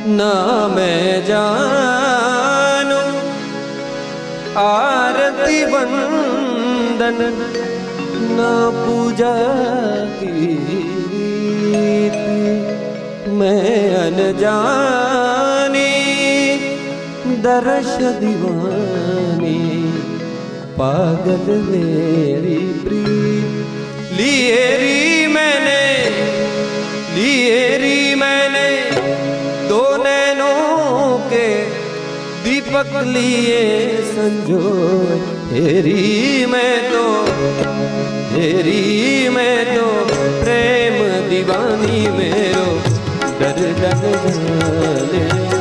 ना मैं जानू आरती वंदन ना पूजा की मैं अनजानी दर्श दीवानी पागल मेरी प्रीत लिए री मैंने दो नैनों के दीपक लिए संजो हेरी मैं तो प्रेम दीवानी मेरो दर्द जाने